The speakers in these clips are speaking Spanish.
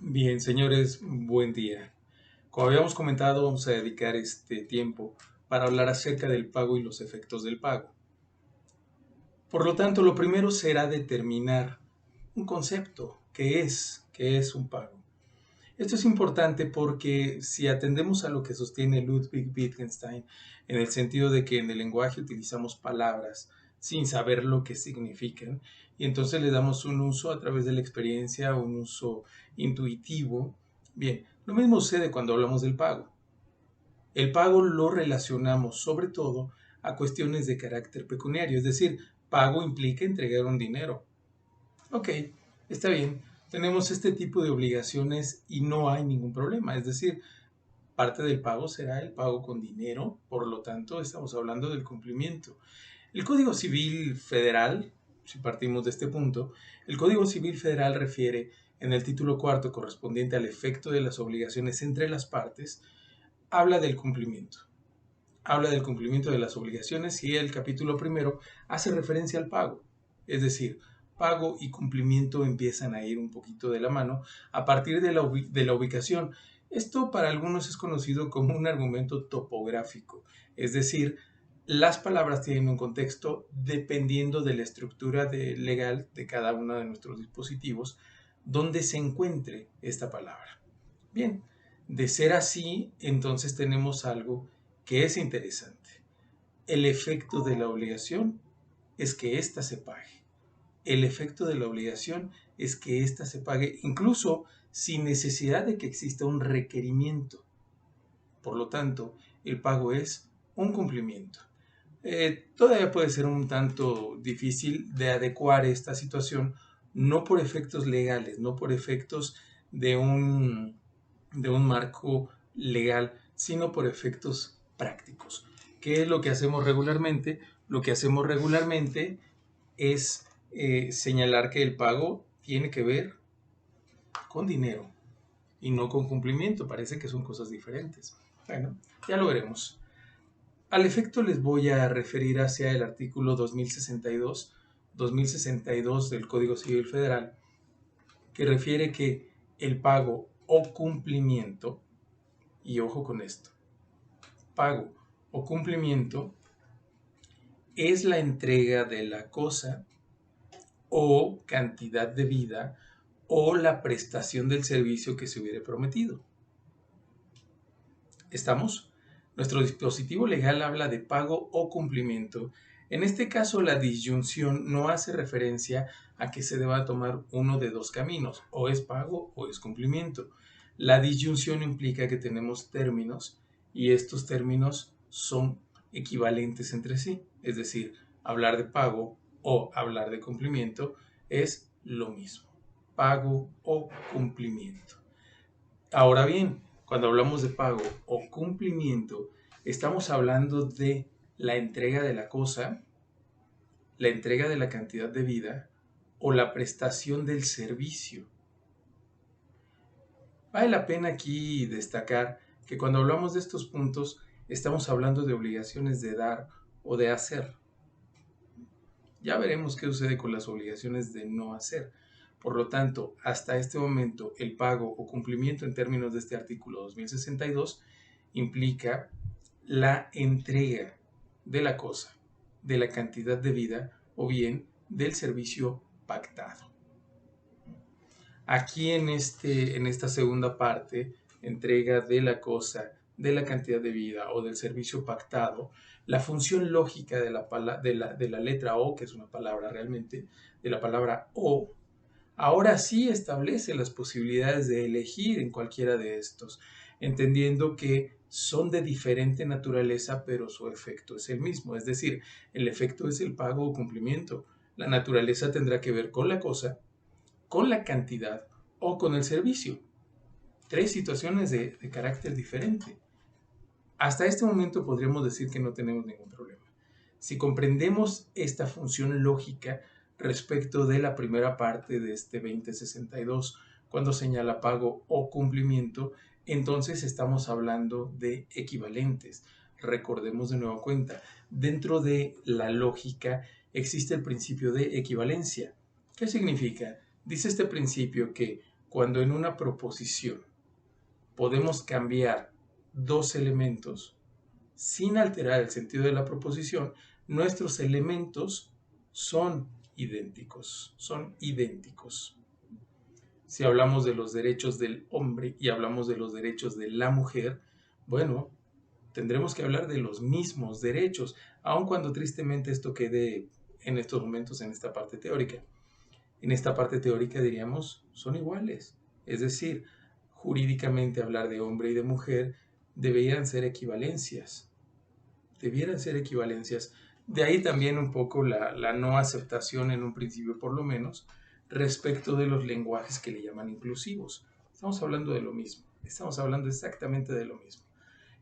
Bien, señores, buen día. Como habíamos comentado, vamos a dedicar este tiempo para hablar acerca del pago y los efectos del pago. Por lo tanto, lo primero será determinar un concepto, qué es un pago. Esto es importante porque si atendemos a lo que sostiene Ludwig Wittgenstein, en el sentido de que en el lenguaje utilizamos palabras sin saber lo que significan, y entonces le damos un uso a través de la experiencia, un uso intuitivo. Bien, lo mismo sucede cuando hablamos del pago. El pago lo relacionamos sobre todo a cuestiones de carácter pecuniario, es decir, pago implica entregar un dinero. Ok, está bien, tenemos este tipo de obligaciones y no hay ningún problema, es decir, parte del pago será el pago con dinero, por lo tanto estamos hablando del cumplimiento. El Código Civil Federal, si partimos de este punto, el Código Civil Federal refiere en el título cuarto correspondiente al efecto de las obligaciones entre las partes, habla del cumplimiento. Habla del cumplimiento de las obligaciones y el capítulo primero hace referencia al pago. Es decir, pago y cumplimiento empiezan a ir un poquito de la mano a partir de la ubicación. Esto para algunos es conocido como un argumento topográfico, es decir, las palabras tienen un contexto dependiendo de la estructura legal de cada uno de nuestros dispositivos donde se encuentre esta palabra. Bien, de ser así, entonces tenemos algo que es interesante. El efecto de la obligación es que ésta se pague. El efecto de la obligación es que ésta se pague incluso sin necesidad de que exista un requerimiento. Por lo tanto, el pago es un cumplimiento. Todavía puede ser un tanto difícil de adecuar esta situación, no por efectos legales, no por efectos de un marco legal, sino por efectos prácticos. ¿Qué es lo que hacemos regularmente? Lo que hacemos regularmente es señalar que el pago tiene que ver con dinero y no con cumplimiento. Parece que son cosas diferentes. Bueno, ya lo veremos. Al efecto les voy a referir hacia el artículo 2062 del Código Civil Federal, que refiere que el pago o cumplimiento, y ojo con esto, pago o cumplimiento es la entrega de la cosa o cantidad de vida o la prestación del servicio que se hubiere prometido. ¿Estamos? Nuestro dispositivo legal habla de pago o cumplimiento. En este caso, la disyunción no hace referencia a que se deba tomar uno de dos caminos, o es pago o es cumplimiento. La disyunción implica que tenemos términos y estos términos son equivalentes entre sí, es decir, hablar de pago o hablar de cumplimiento es lo mismo, pago o cumplimiento. Ahora bien, cuando hablamos de pago o cumplimiento, estamos hablando de la entrega de la cosa, la entrega de la cantidad de vida o la prestación del servicio. Vale la pena aquí destacar que cuando hablamos de estos puntos, estamos hablando de obligaciones de dar o de hacer. Ya veremos qué sucede con las obligaciones de no hacer. Por lo tanto, hasta este momento, el pago o cumplimiento en términos de este artículo 2062 implica la entrega de la cosa, de la cantidad de vida o bien del servicio pactado. Aquí en esta segunda parte, entrega de la cosa, de la cantidad de vida o del servicio pactado, la función lógica de la letra O, que es una palabra realmente, de la palabra O, ahora sí establece las posibilidades de elegir en cualquiera de estos, entendiendo que son de diferente naturaleza, pero su efecto es el mismo, es decir, el efecto es el pago o cumplimiento. La naturaleza tendrá que ver con la cosa, con la cantidad o con el servicio. Tres situaciones de carácter diferente. Hasta este momento podríamos decir que no tenemos ningún problema. Si comprendemos esta función lógica respecto de la primera parte de este 2062, cuando señala pago o cumplimiento, entonces estamos hablando de equivalentes. Recordemos de nuevo cuenta, dentro de la lógica existe el principio de equivalencia. ¿Qué significa? Dice este principio que cuando en una proposición podemos cambiar dos elementos sin alterar el sentido de la proposición, nuestros elementos son idénticos, son idénticos. Si hablamos de los derechos del hombre y hablamos de los derechos de la mujer, bueno, tendremos que hablar de los mismos derechos, aun cuando tristemente esto quede en estos momentos en esta parte teórica. En esta parte teórica diríamos, son iguales. Es decir, jurídicamente hablar de hombre y de mujer debieran ser equivalencias. Debieran ser equivalencias. De ahí también un poco la no aceptación, en un principio por lo menos, respecto de los lenguajes que le llaman inclusivos. Estamos hablando de lo mismo. Estamos hablando exactamente de lo mismo.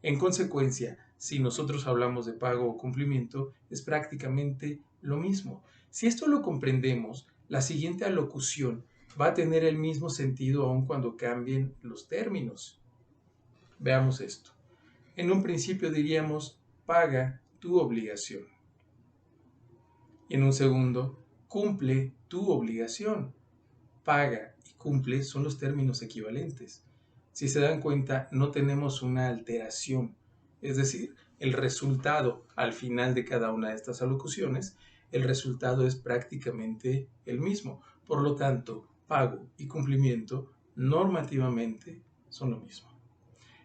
En consecuencia, si nosotros hablamos de pago o cumplimiento, es prácticamente lo mismo. Si esto lo comprendemos, la siguiente alocución va a tener el mismo sentido aun cuando cambien los términos. Veamos esto. En un principio diríamos, paga tu obligación. Y en un segundo, cumple tu obligación. Paga y cumple son los términos equivalentes. Si se dan cuenta, no tenemos una alteración. Es decir, el resultado al final de cada una de estas alocuciones, el resultado es prácticamente el mismo. Por lo tanto, pago y cumplimiento normativamente son lo mismo.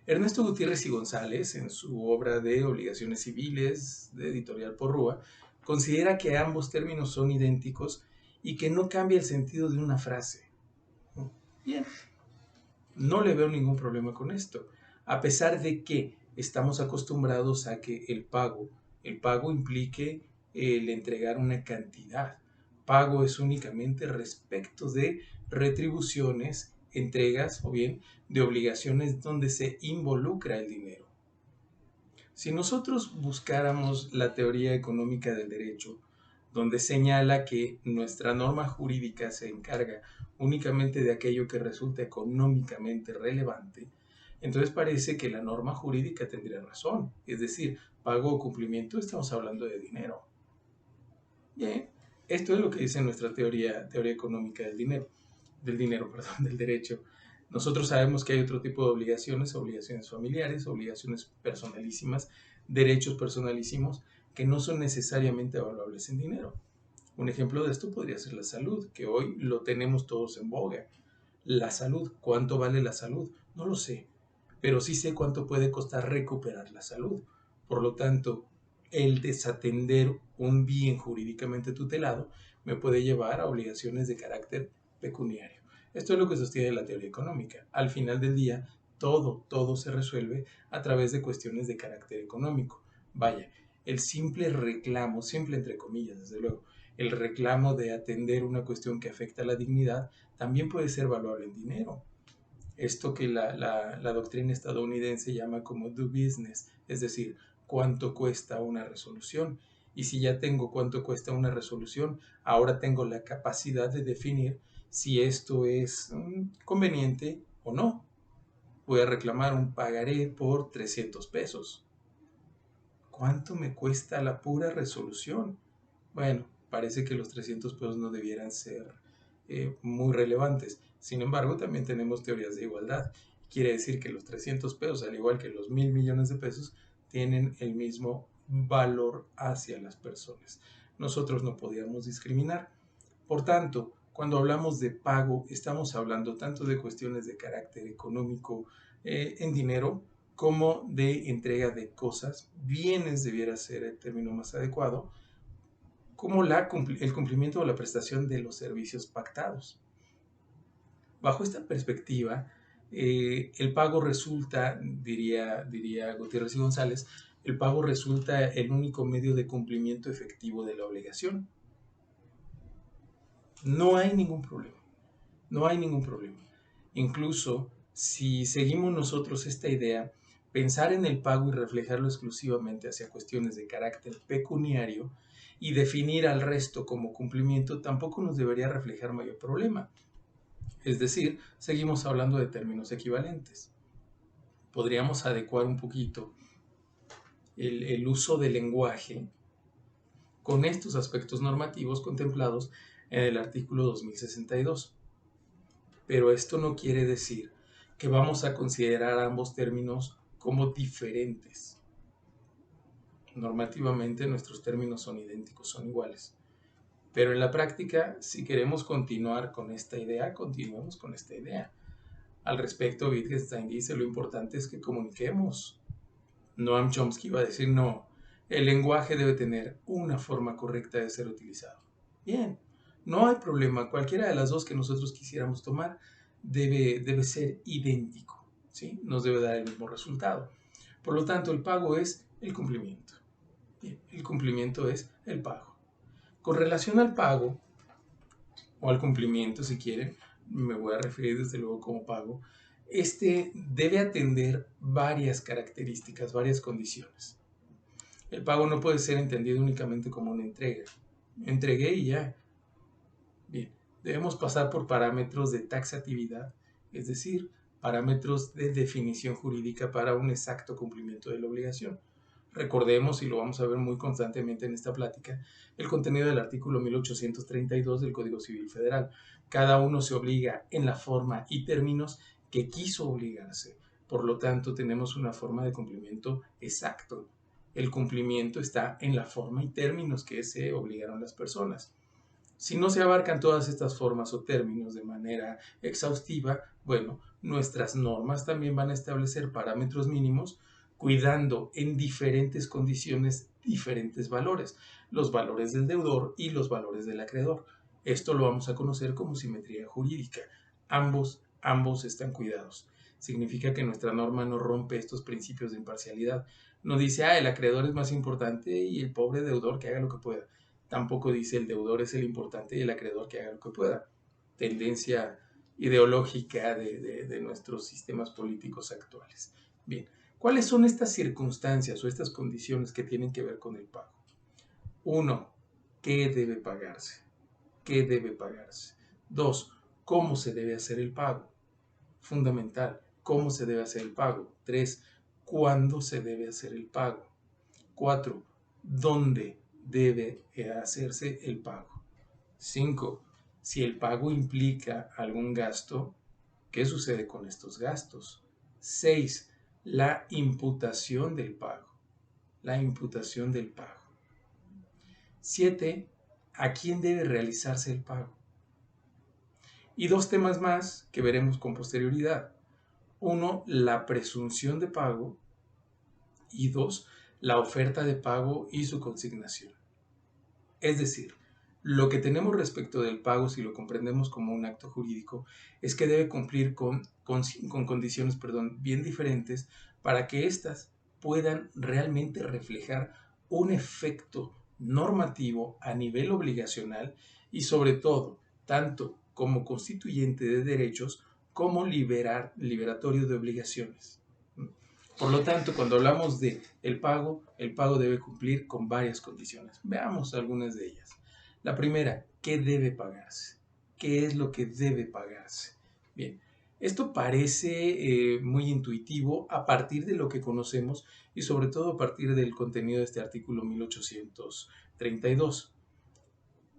Ernesto Gutiérrez y González, en su obra de Obligaciones Civiles, de Editorial Porrúa, considera que ambos términos son idénticos y que no cambia el sentido de una frase. Bien, no le veo ningún problema con esto, a pesar de que estamos acostumbrados a que el pago implique el entregar una cantidad. Pago es únicamente respecto de retribuciones, entregas o bien de obligaciones donde se involucra el dinero. Si nosotros buscáramos la teoría económica del derecho, donde señala que nuestra norma jurídica se encarga únicamente de aquello que resulta económicamente relevante, entonces parece que la norma jurídica tendría razón. Es decir, pago o cumplimiento, estamos hablando de dinero. Bien, esto es lo que dice nuestra teoría económica del dinero, del derecho. Nosotros sabemos que hay otro tipo de obligaciones, obligaciones familiares, obligaciones personalísimas, derechos personalísimos, que no son necesariamente evaluables en dinero. Un ejemplo de esto podría ser la salud, que hoy lo tenemos todos en boga. La salud, ¿cuánto vale la salud? No lo sé, pero sí sé cuánto puede costar recuperar la salud. Por lo tanto, el desatender un bien jurídicamente tutelado me puede llevar a obligaciones de carácter pecuniario. Esto es lo que sostiene la teoría económica. Al final del día, todo se resuelve a través de cuestiones de carácter económico. Vaya, el simple reclamo, simple entre comillas, desde luego, el reclamo de atender una cuestión que afecta a la dignidad también puede ser valuable en dinero. Esto que la doctrina estadounidense llama como do business, es decir, cuánto cuesta una resolución. Y si ya tengo cuánto cuesta una resolución, ahora tengo la capacidad de definir si esto es conveniente o no. Voy a reclamar un pagaré por 300 pesos. ¿Cuánto me cuesta la pura resolución? Bueno, parece que los 300 pesos no debieran ser muy relevantes. Sin embargo, también tenemos teorías de igualdad. Quiere decir que los 300 pesos, al igual que los 1.000 millones de pesos, tienen el mismo valor hacia las personas. Nosotros no podíamos discriminar. Por tanto, cuando hablamos de pago, estamos hablando tanto de cuestiones de carácter económico en dinero, como de entrega de cosas, bienes debiera ser el término más adecuado, como el cumplimiento o la prestación de los servicios pactados. Bajo esta perspectiva, el pago resulta, diría Gutiérrez y González, el pago resulta el único medio de cumplimiento efectivo de la obligación. No hay ningún problema, no hay ningún problema. Incluso si seguimos nosotros esta idea, pensar en el pago y reflejarlo exclusivamente hacia cuestiones de carácter pecuniario y definir al resto como cumplimiento tampoco nos debería reflejar mayor problema. Es decir, seguimos hablando de términos equivalentes. Podríamos adecuar un poquito el uso del lenguaje con estos aspectos normativos contemplados en el artículo 2062. Pero esto no quiere decir que vamos a considerar ambos términos como diferentes. Normativamente nuestros términos son idénticos, son iguales. Pero en la práctica, si queremos continuar con esta idea, continuemos con esta idea. Al respecto, Wittgenstein dice, lo importante es que comuniquemos. Noam Chomsky va a decir, no, el lenguaje debe tener una forma correcta de ser utilizado. Bien, no hay problema, cualquiera de las dos que nosotros quisiéramos tomar debe ser idéntico, ¿sí? Nos debe dar el mismo resultado. Por lo tanto, el pago es el cumplimiento. Bien, el cumplimiento es el pago. Con relación al pago, o al cumplimiento si quieren, me voy a referir desde luego como pago, este debe atender varias características, varias condiciones. El pago no puede ser entendido únicamente como una entrega. Entregué y ya. Bien, debemos pasar por parámetros de taxatividad, es decir, parámetros de definición jurídica para un exacto cumplimiento de la obligación. Recordemos, y lo vamos a ver muy constantemente en esta plática, el contenido del artículo 1832 del Código Civil Federal. Cada uno se obliga en la forma y términos que quiso obligarse. Por lo tanto, tenemos una forma de cumplimiento exacto. El cumplimiento está en la forma y términos que se obligaron las personas. Si no se abarcan todas estas formas o términos de manera exhaustiva, bueno, nuestras normas también van a establecer parámetros mínimos cuidando en diferentes condiciones diferentes valores, los valores del deudor y los valores del acreedor. Esto lo vamos a conocer como simetría jurídica. Ambos están cuidados. Significa que nuestra norma no rompe estos principios de imparcialidad. No dice, el acreedor es más importante y el pobre deudor que haga lo que pueda. Tampoco dice el deudor es el importante y el acreedor que haga lo que pueda. Tendencia ideológica de nuestros sistemas políticos actuales. Bien, ¿cuáles son estas circunstancias o estas condiciones que tienen que ver con el pago? 1. ¿Qué debe pagarse? ¿Qué debe pagarse? 2. ¿Cómo se debe hacer el pago? Fundamental, ¿cómo se debe hacer el pago? 3. ¿Cuándo se debe hacer el pago? 4. ¿Dónde debe hacerse el pago? 5. Si el pago implica algún gasto, ¿qué sucede con estos gastos? 6. La imputación del pago. La imputación del pago. 7. ¿A quién debe realizarse el pago? Y dos temas más que veremos con posterioridad. 1. La presunción de pago. Y 2. La oferta de pago y su consignación. Es decir, lo que tenemos respecto del pago, si lo comprendemos como un acto jurídico, es que debe cumplir con condiciones bien diferentes para que éstas puedan realmente reflejar un efecto normativo a nivel obligacional y sobre todo, tanto como constituyente de derechos como liberatorio de obligaciones. Por lo tanto, cuando hablamos de el pago debe cumplir con varias condiciones. Veamos algunas de ellas. La primera, ¿qué debe pagarse? ¿Qué es lo que debe pagarse? Bien, esto parece muy intuitivo a partir de lo que conocemos y sobre todo a partir del contenido de este artículo 1832.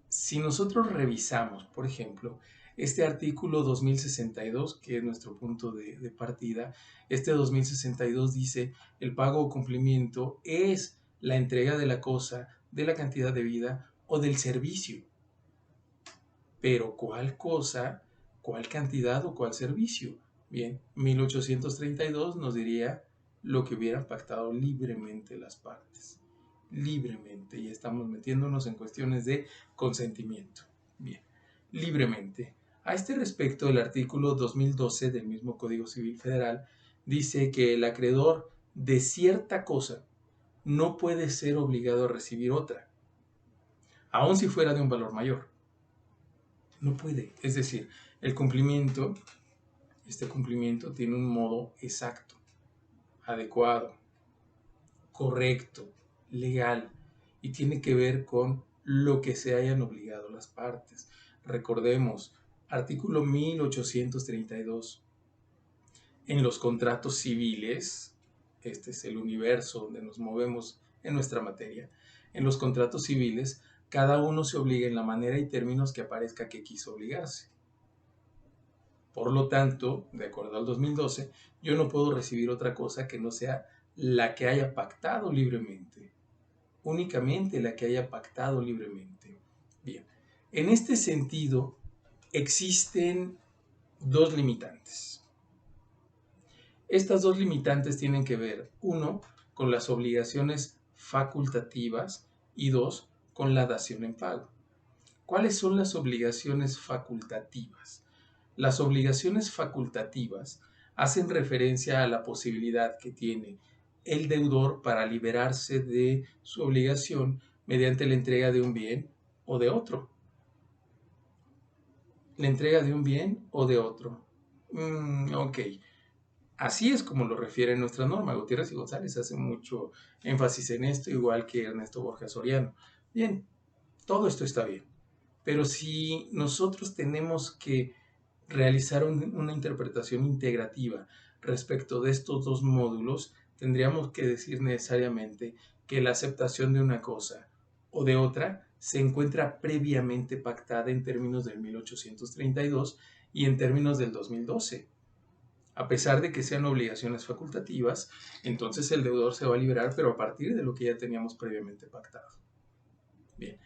Si nosotros revisamos, por ejemplo, este artículo 2062, que es nuestro punto de partida, este 2062 dice, el pago o cumplimiento es la entrega de la cosa, de la cantidad de vida o del servicio. Pero ¿cuál cosa, cuál cantidad o cuál servicio? Bien, 1832 nos diría lo que hubieran pactado libremente las partes. Libremente, y estamos metiéndonos en cuestiones de consentimiento. Bien, libremente. A este respecto, el artículo 2012 del mismo Código Civil Federal dice que el acreedor de cierta cosa no puede ser obligado a recibir otra, aun si fuera de un valor mayor. No puede. Es decir, el cumplimiento, este cumplimiento tiene un modo exacto, adecuado, correcto, legal, y tiene que ver con lo que se hayan obligado las partes. Recordemos, artículo 1832. En los contratos civiles, este es el universo donde nos movemos en nuestra materia, en los contratos civiles, cada uno se obliga en la manera y términos que aparezca que quiso obligarse. Por lo tanto, de acuerdo al 2012, yo no puedo recibir otra cosa que no sea la que haya pactado libremente. Únicamente la que haya pactado libremente. Bien, en este sentido existen dos limitantes. Estas dos limitantes tienen que ver, uno, con las obligaciones facultativas y dos, con la dación en pago. ¿Cuáles son las obligaciones facultativas? Las obligaciones facultativas hacen referencia a la posibilidad que tiene el deudor para liberarse de su obligación mediante la entrega de un bien o de otro. La entrega de un bien o de otro. Ok. Así es como lo refiere nuestra norma. Gutiérrez y González hace mucho énfasis en esto, igual que Ernesto Borja Soriano. Bien, todo esto está bien. Pero si nosotros tenemos que realizar una interpretación integrativa respecto de estos dos módulos, tendríamos que decir necesariamente que la aceptación de una cosa o de otra se encuentra previamente pactada en términos del 1832 y en términos del 2012. A pesar de que sean obligaciones facultativas, entonces el deudor se va a liberar, pero a partir de lo que ya teníamos previamente pactado. Bien.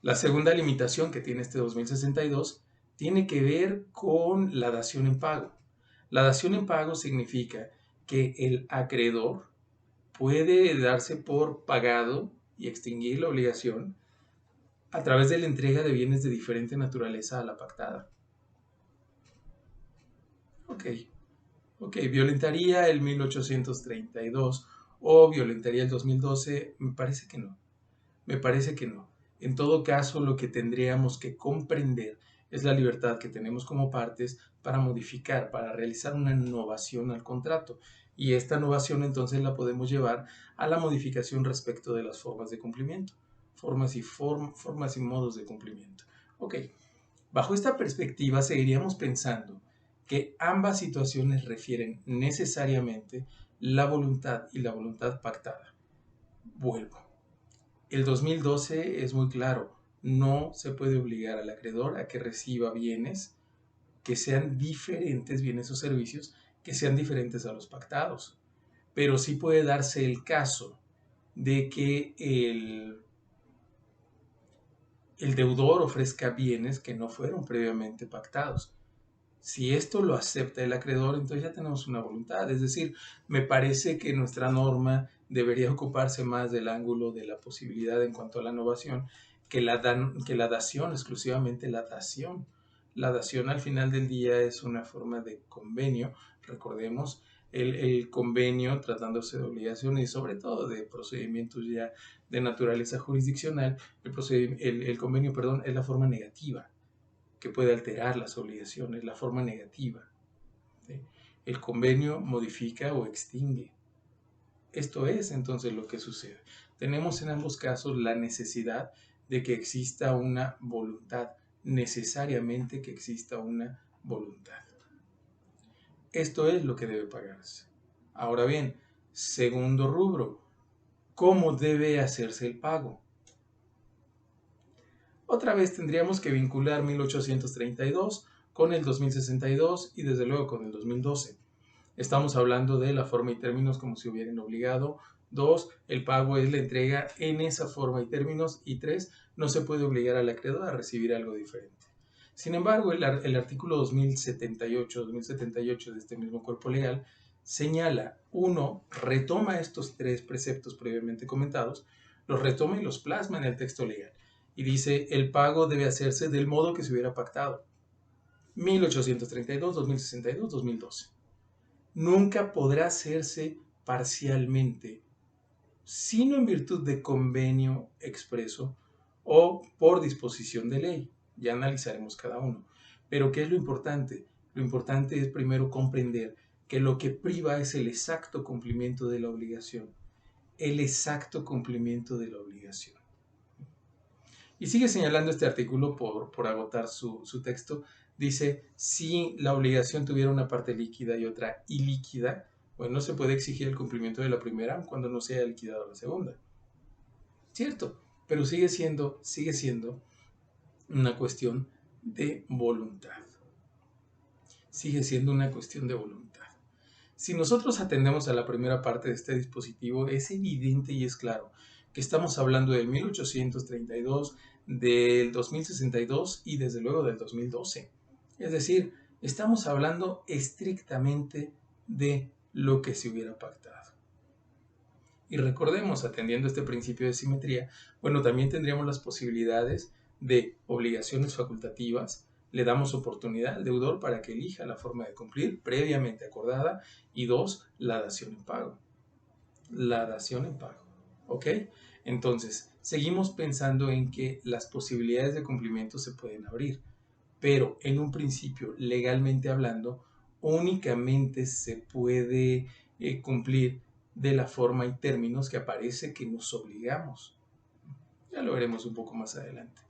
La segunda limitación que tiene este 2062 tiene que ver con la dación en pago. La dación en pago significa que el acreedor puede darse por pagado y extinguir la obligación a través de la entrega de bienes de diferente naturaleza a la pactada. Ok, violentaría el 1832 o violentaría el 2012, me parece que no. Me parece que no. En todo caso, lo que tendríamos que comprender es la libertad que tenemos como partes para modificar, para realizar una innovación al contrato. Y esta innovación entonces la podemos llevar a la modificación respecto de las formas de cumplimiento. Formas y modos de cumplimiento. Ok, bajo esta perspectiva seguiríamos pensando que ambas situaciones refieren necesariamente la voluntad y la voluntad pactada. Vuelvo. El 2012 es muy claro, no se puede obligar al acreedor a que reciba bienes que sean diferentes, bienes o servicios que sean diferentes a los pactados. Pero sí puede darse el caso de que el deudor ofrezca bienes que no fueron previamente pactados. Si esto lo acepta el acreedor, entonces ya tenemos una voluntad. Es decir, me parece que nuestra norma debería ocuparse más del ángulo de la posibilidad en cuanto a la innovación que la dación, exclusivamente la dación. La dación al final del día es una forma de convenio. Recordemos el convenio tratándose de obligaciones y sobre todo de procedimientos ya de naturaleza jurisdiccional. El convenio, perdón, es la forma negativa que puede alterar las obligaciones, la forma negativa. ¿Sí? El convenio modifica o extingue. Esto es entonces lo que sucede. Tenemos en ambos casos la necesidad de que exista una voluntad, necesariamente que exista una voluntad. Esto es lo que debe pagarse. Ahora bien, segundo rubro, ¿cómo debe hacerse el pago? Otra vez tendríamos que vincular 1832 con el 2062 y desde luego con el 2012. Estamos hablando de la forma y términos como si hubieran obligado. 2. El pago es la entrega en esa forma y términos. Y 3. No se puede obligar al acreedor a recibir algo diferente. Sin embargo, el artículo 2078 de este mismo cuerpo legal señala, 1. Retoma estos 3 preceptos previamente comentados, los retoma y los plasma en el texto legal. Y dice, el pago debe hacerse del modo que se hubiera pactado. 1832, 2062, 2012. Nunca podrá hacerse parcialmente, sino en virtud de convenio expreso o por disposición de ley. Ya analizaremos cada uno. Pero ¿qué es lo importante? Lo importante es primero comprender que lo que priva es el exacto cumplimiento de la obligación. El exacto cumplimiento de la obligación. Y sigue señalando este artículo por agotar su texto. Dice, si la obligación tuviera una parte líquida y otra ilíquida, bueno, se puede exigir el cumplimiento de la primera cuando no sea liquidado la segunda. Cierto, pero sigue siendo una cuestión de voluntad. sigue siendo una cuestión de voluntad. Si nosotros atendemos a la primera parte de este dispositivo, es evidente y es claro que estamos hablando del 1832, del 2062 y desde luego del 2012. Es decir, estamos hablando estrictamente de lo que se hubiera pactado. Y recordemos, atendiendo este principio de simetría, bueno, también tendríamos las posibilidades de obligaciones facultativas. Le damos oportunidad al deudor para que elija la forma de cumplir previamente acordada. Y dos, la dación en pago. La dación en pago. ¿Ok? Entonces, seguimos pensando en que las posibilidades de cumplimiento se pueden abrir, pero en un principio, legalmente hablando, únicamente se puede cumplir de la forma y términos que aparece que nos obligamos. Ya lo veremos un poco más adelante.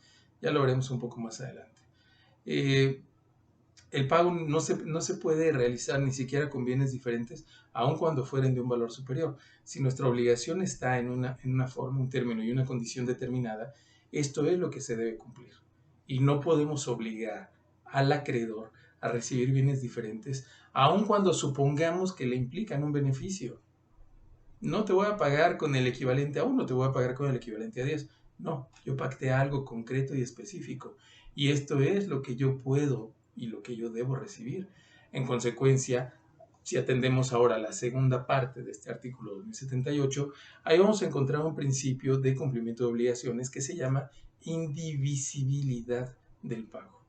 Ya lo veremos un poco más adelante. El pago no se puede realizar ni siquiera con bienes diferentes, aun cuando fueren de un valor superior. Si nuestra obligación está en una forma, un término y una condición determinada, esto es lo que se debe cumplir. Y no podemos obligar al acreedor a recibir bienes diferentes, aun cuando supongamos que le implican un beneficio. No te voy a pagar con el equivalente a 1, te voy a pagar con el equivalente a 10. No, yo pacté algo concreto y específico. Y esto es lo que yo puedo y lo que yo debo recibir. En consecuencia, si atendemos ahora a la segunda parte de este artículo 2078, ahí vamos a encontrar un principio de cumplimiento de obligaciones que se llama indivisibilidad del pago.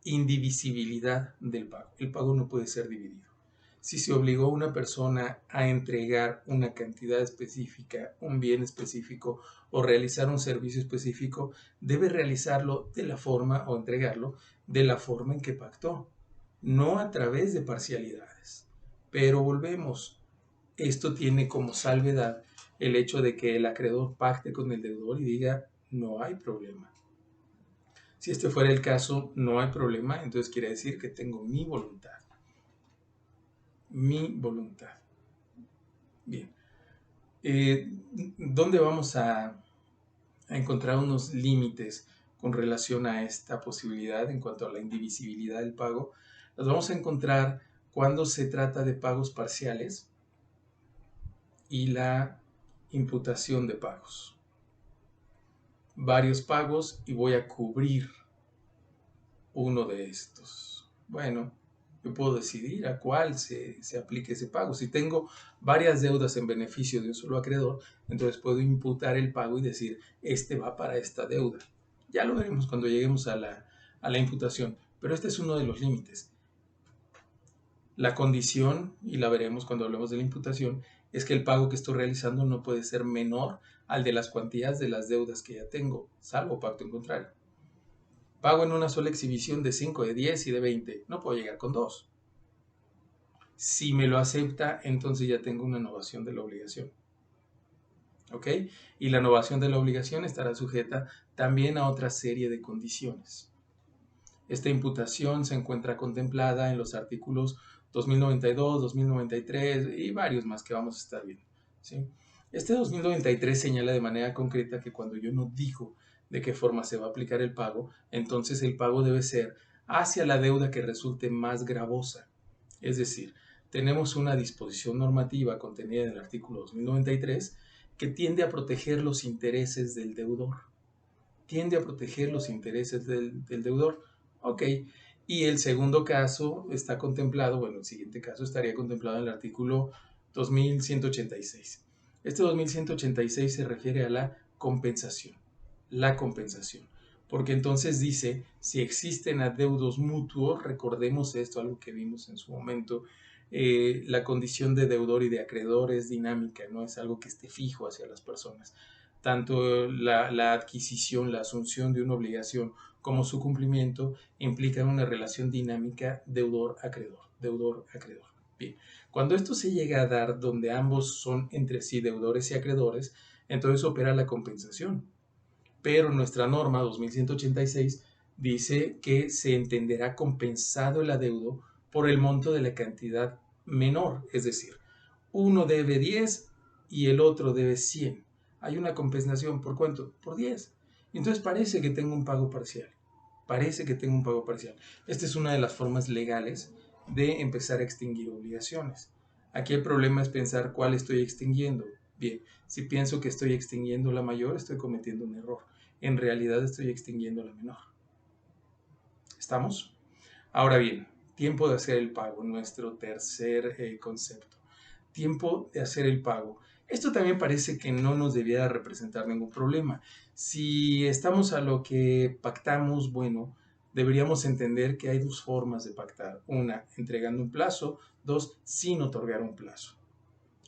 Indivisibilidad del pago. El pago no puede ser dividido. Si se obligó a una persona a entregar una cantidad específica, un bien específico o realizar un servicio específico, debe realizarlo de la forma o entregarlo de la forma en que pactó, no a través de parcialidades. Pero volvemos, esto tiene como salvedad el hecho de que el acreedor pacte con el deudor y diga, no hay problema. Si este fuera el caso, no hay problema, entonces quiere decir que tengo mi voluntad. Mi voluntad. Bien. ¿Dónde vamos a encontrar unos límites con relación a esta posibilidad en cuanto a la indivisibilidad del pago? Los vamos a encontrar cuando se trata de pagos parciales y la imputación de pagos. Varios pagos y voy a cubrir uno de estos. Bueno, yo puedo decidir a cuál se aplique ese pago. Si tengo varias deudas en beneficio de un solo acreedor, entonces puedo imputar el pago y decir, este va para esta deuda. Ya lo veremos cuando lleguemos a la imputación, pero este es uno de los límites. La condición, y la veremos cuando hablemos de la imputación, es que el pago que estoy realizando no puede ser menor al de las cuantías de las deudas que ya tengo, salvo pacto en contrario. Pago en una sola exhibición de 5, de 10 y de 20. No puedo llegar con 2. Si me lo acepta, entonces ya tengo una novación de la obligación. ¿Ok? Y la novación de la obligación estará sujeta también a otra serie de condiciones. Esta imputación se encuentra contemplada en los artículos 2092, 2093 y varios más que vamos a estar viendo. ¿Sí? Este 2093 señala de manera concreta que cuando yo no digo de qué forma se va a aplicar el pago, entonces el pago debe ser hacia la deuda que resulte más gravosa. Es decir, tenemos una disposición normativa contenida en el artículo 2093 que tiende a proteger los intereses del deudor. Tiende a proteger los intereses del deudor. Ok, y el segundo caso está contemplado, bueno, el siguiente caso estaría contemplado en el artículo 2186. Este 2186 se refiere a la compensación, porque entonces dice, si existen adeudos mutuos, recordemos esto, algo que vimos en su momento, la condición de deudor y de acreedor es dinámica, no es algo que esté fijo hacia las personas. Tanto la adquisición, la asunción de una obligación como su cumplimiento implican una relación dinámica deudor-acreedor, deudor-acreedor. Bien, cuando esto se llega a dar donde ambos son entre sí deudores y acreedores, entonces opera la compensación. Pero nuestra norma 2186 dice que se entenderá compensado el adeudo por el monto de la cantidad menor, es decir, uno debe 10 y el otro debe 100. Hay una compensación, ¿por cuánto? Por 10. Entonces parece que tengo un pago parcial. Parece que tengo un pago parcial. Esta es una de las formas legales de empezar a extinguir obligaciones. Aquí el problema es pensar cuál estoy extinguiendo. Bien, si pienso que estoy extinguiendo la mayor, estoy cometiendo un error. En realidad estoy extinguiendo la menor. ¿Estamos? Ahora bien, tiempo de hacer el pago, nuestro tercer concepto. Tiempo de hacer el pago. Esto también parece que no nos debiera representar ningún problema. Si estamos a lo que pactamos, bueno, deberíamos entender que hay dos formas de pactar. Una, entregando un plazo. Dos, sin otorgar un plazo.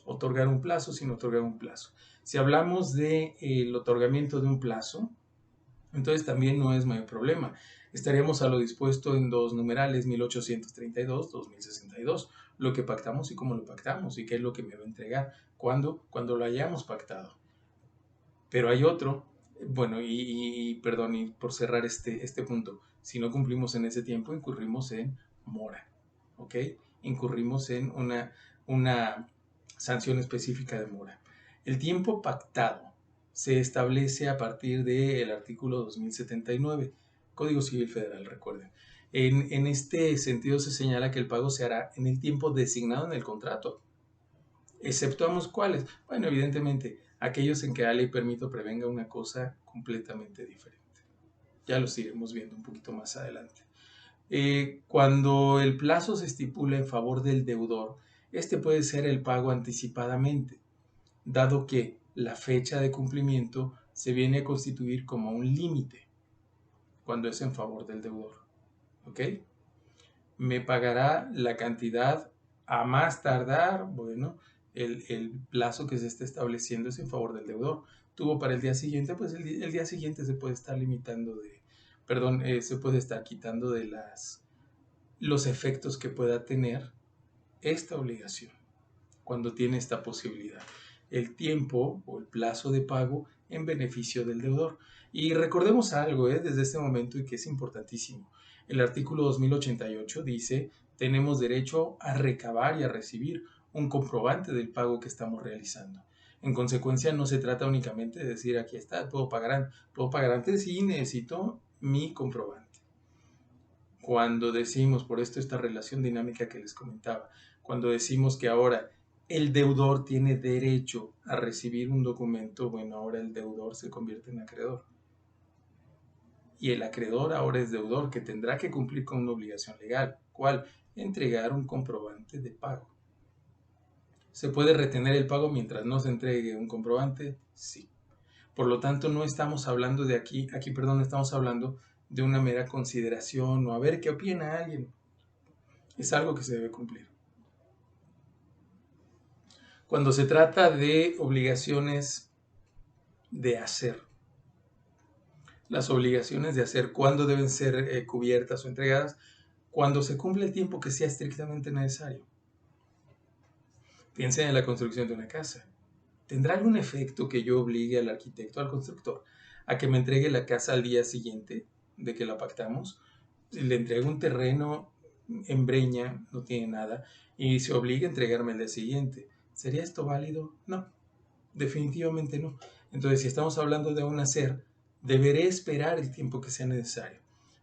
Otorgar un plazo sin otorgar un plazo. Si hablamos del otorgamiento de un plazo, entonces también no es mayor problema. Estaríamos a lo dispuesto en dos numerales, 1832, 2062, lo que pactamos y cómo lo pactamos y qué es lo que me va a entregar, cuando lo hayamos pactado. Pero hay otro, bueno, perdón, y por cerrar este punto, si no cumplimos en ese tiempo, incurrimos en mora, ¿ok? Incurrimos en una sanción específica de mora. El tiempo pactado se establece a partir del artículo 2079, Código Civil Federal, recuerden. En este sentido se señala que el pago se hará en el tiempo designado en el contrato. ¿Exceptuamos cuáles? Bueno, evidentemente, aquellos en que la ley permite o prevenga una cosa completamente diferente. Ya los iremos viendo un poquito más adelante. Cuando el plazo se estipula en favor del deudor, este puede ser el pago anticipadamente, dado que la fecha de cumplimiento se viene a constituir como un límite cuando es en favor del deudor. ¿Ok? Me pagará la cantidad a más tardar, bueno, el plazo que se está estableciendo es en favor del deudor. Tuvo para el día siguiente, pues el día siguiente se puede estar limitando se puede estar quitando de los efectos que pueda tener esta obligación cuando tiene esta posibilidad. El tiempo o el plazo de pago en beneficio del deudor. Y recordemos algo desde este momento y que es importantísimo. El artículo 2088 dice, tenemos derecho a recabar y a recibir un comprobante del pago que estamos realizando. En consecuencia, no se trata únicamente de decir, aquí está, puedo pagar antes y necesito mi comprobante. Cuando decimos, por esto esta relación dinámica que les comentaba, cuando decimos que ahora el deudor tiene derecho a recibir un documento, bueno, ahora el deudor se convierte en acreedor. Y el acreedor ahora es deudor que tendrá que cumplir con una obligación legal. ¿Cuál? Entregar un comprobante de pago. ¿Se puede retener el pago mientras no se entregue un comprobante? Sí. Por lo tanto, no estamos hablando de estamos hablando de una mera consideración o a ver qué opina alguien. Es algo que se debe cumplir. Cuando se trata de obligaciones de hacer, las obligaciones de hacer, ¿cuándo deben ser cubiertas o entregadas? Cuando se cumple el tiempo que sea estrictamente necesario. Piensen en la construcción de una casa. ¿Tendrá algún efecto que yo obligue al arquitecto, al constructor, a que me entregue la casa al día siguiente de que la pactamos? Si le entrego un terreno en Breña, no tiene nada, y se obliga a entregarme el día siguiente. ¿Sería esto válido? No, definitivamente no. Entonces, si estamos hablando de un hacer, deberé esperar el tiempo que sea necesario.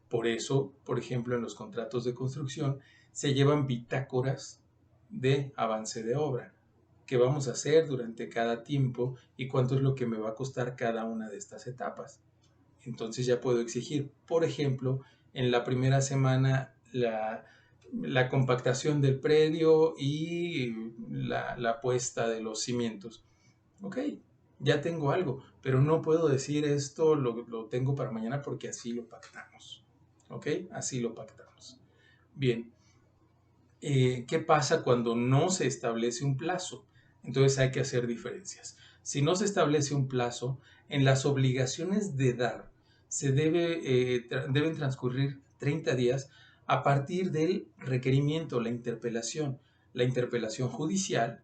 Por eso, por ejemplo, en los contratos de construcción se llevan bitácoras de avance de obra. ¿Qué vamos a hacer durante cada tiempo y cuánto es lo que me va a costar cada una de estas etapas? Entonces ya puedo exigir, por ejemplo, en la primera semana la compactación del predio y la puesta de los cimientos. Ok, ya tengo algo, pero no puedo decir esto lo tengo para mañana porque así lo pactamos. Ok, así lo pactamos. Bien, ¿qué pasa cuando no se establece un plazo? Entonces hay que hacer diferencias. Si no se establece un plazo, en las obligaciones de dar deben transcurrir 30 días a partir del requerimiento, la interpelación. La interpelación judicial,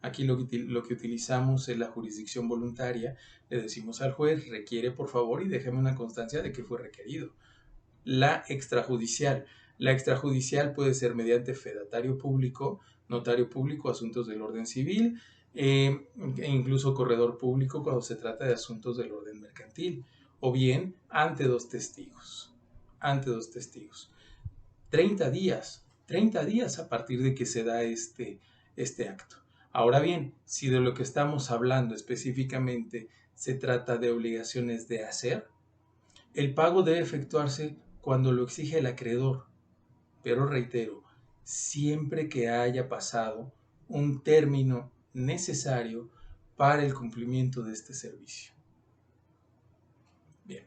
aquí lo que utilizamos es la jurisdicción voluntaria, le decimos al juez, requiere por favor y déjeme una constancia de que fue requerido. La extrajudicial. La extrajudicial puede ser mediante fedatario público, notario público, asuntos del orden civil, e incluso corredor público cuando se trata de asuntos del orden mercantil, o bien ante dos testigos. Ante dos testigos. 30 días. 30 días a partir de que se da este acto. Ahora bien, si de lo que estamos hablando específicamente se trata de obligaciones de hacer, el pago debe efectuarse cuando lo exige el acreedor, pero reitero, siempre que haya pasado un término necesario para el cumplimiento de este servicio. Bien.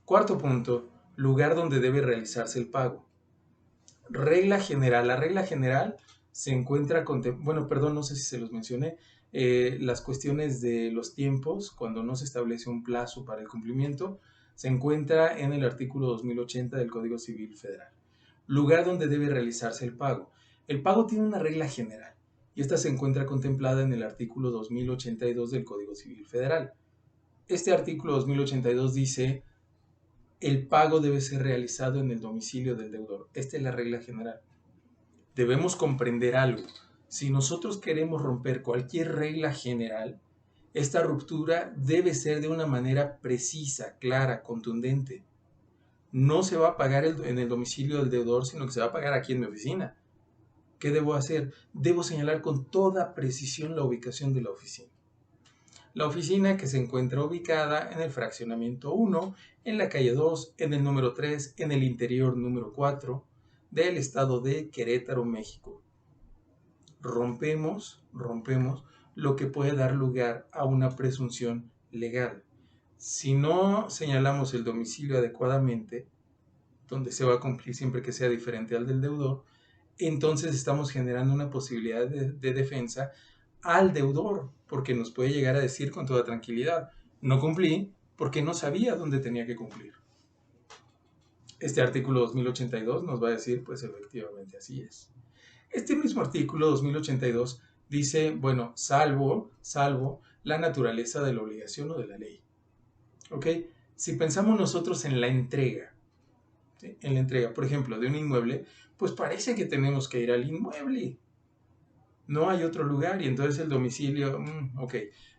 Cuarto punto, lugar donde debe realizarse el pago. Regla general. La regla general se encuentra con... Bueno, perdón, no sé si se los mencioné. Las cuestiones de los tiempos, cuando no se establece un plazo para el cumplimiento, se encuentra en el artículo 2080 del Código Civil Federal. Lugar donde debe realizarse el pago. El pago tiene una regla general y esta se encuentra contemplada en el artículo 2082 del Código Civil Federal. Este artículo 2082 dice: el pago debe ser realizado en el domicilio del deudor. Esta es la regla general. Debemos comprender algo. Si nosotros queremos romper cualquier regla general, esta ruptura debe ser de una manera precisa, clara, contundente. No se va a pagar en el domicilio del deudor, sino que se va a pagar aquí en mi oficina. ¿Qué debo hacer? Debo señalar con toda precisión la ubicación de la oficina. La oficina que se encuentra ubicada en el fraccionamiento 1, en la calle 2, en el número 3, en el interior número 4 del estado de Querétaro, México. Rompemos lo que puede dar lugar a una presunción legal. Si no señalamos el domicilio adecuadamente, donde se va a cumplir siempre que sea diferente al del deudor, entonces estamos generando una posibilidad de defensa al deudor, porque nos puede llegar a decir con toda tranquilidad: no cumplí porque no sabía dónde tenía que cumplir. Este artículo 2082 nos va a decir, pues efectivamente así es. Este mismo artículo 2082 dice, bueno, salvo la naturaleza de la obligación o de la ley. ¿Ok? Si pensamos nosotros en la entrega, ¿sí? En la entrega, por ejemplo, de un inmueble, pues parece que tenemos que ir al inmueble. No hay otro lugar y entonces el domicilio, ok,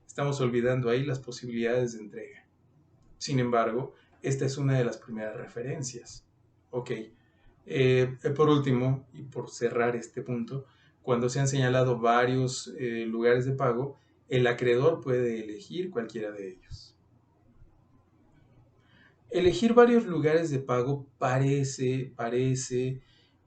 estamos olvidando ahí las posibilidades de entrega. Sin embargo, esta es una de las primeras referencias. Ok, por último, y por cerrar este punto, cuando se han señalado varios lugares de pago, el acreedor puede elegir cualquiera de ellos. Elegir varios lugares de pago parece